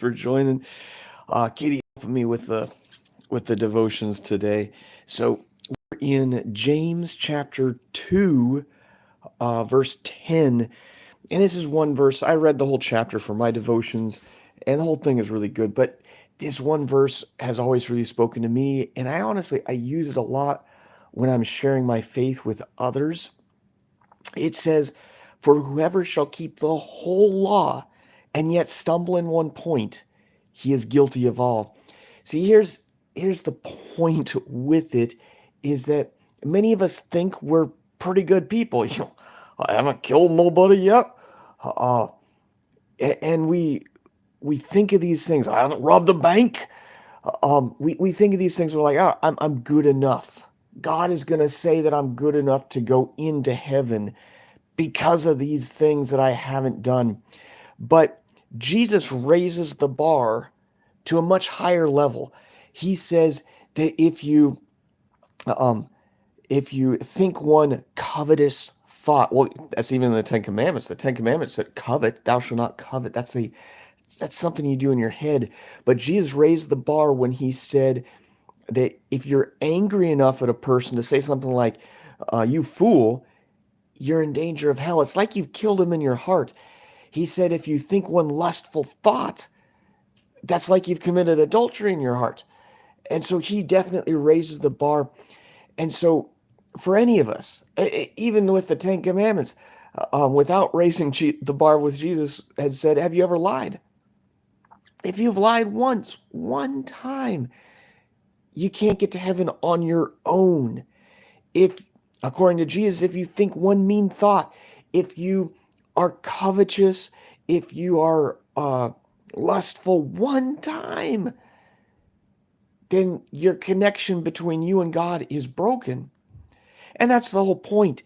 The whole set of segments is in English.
for joining. Katie helping me with the devotions today. So we're in James chapter 2, verse 10. And this is one verse. I read the whole chapter for my devotions, and the whole thing is really good. But this one verse has always really spoken to me, and I use it a lot when I'm sharing my faith with others. It says, "For whoever shall keep the whole law and yet stumble in one point, he is guilty of all." See, here's the point with it is that many of us think we're pretty good people. I haven't killed nobody yet. Uh, and we think of these things. I haven't robbed a bank. We think of these things. We're like, oh, I'm good enough. God is going to say that I'm good enough to go into heaven because of these things that I haven't done. But Jesus raises the bar to a much higher level. He says that um, if you think one covetous thought, well, that's even in the Ten Commandments. The Ten Commandments said, "Covet, thou shalt not covet." That's something you do in your head. But Jesus raised the bar when he said that if you're angry enough at a person to say something like, "You fool," you're in danger of hell. It's like you've killed him in your heart. He said, if you think one lustful thought, that's like you've committed adultery in your heart. And so he definitely raises the bar. And so for any of us, even with the Ten Commandments, without raising the bar with Jesus, had said, have you ever lied? If you've lied once, one time, you can't get to heaven on your own. If, according to Jesus, if you think one mean thought, if you are covetous, if you are lustful one time, then your connection between you and God is broken. And that's the whole point.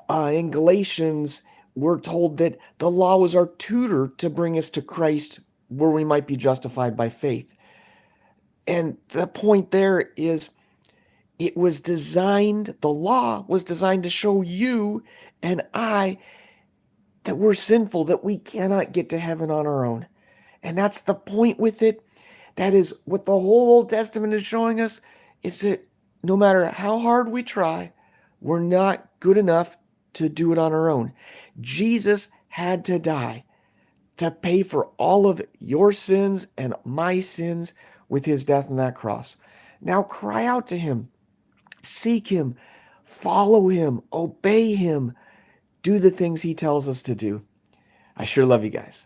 In Galatians, we're told that the law was our tutor to bring us to Christ where we might be justified by faith. And the point there is the law was designed to show you and I that we're sinful, that we cannot get to heaven on our own. And that's the point with it. That is what the whole Old Testament is showing us, is that no matter how hard we try, we're not good enough to do it on our own. Jesus had to die to pay for all of your sins and my sins with his death on that cross. Now cry out to him. Seek him. Follow him. Obey him. Do the things he tells us to do. I sure love you guys.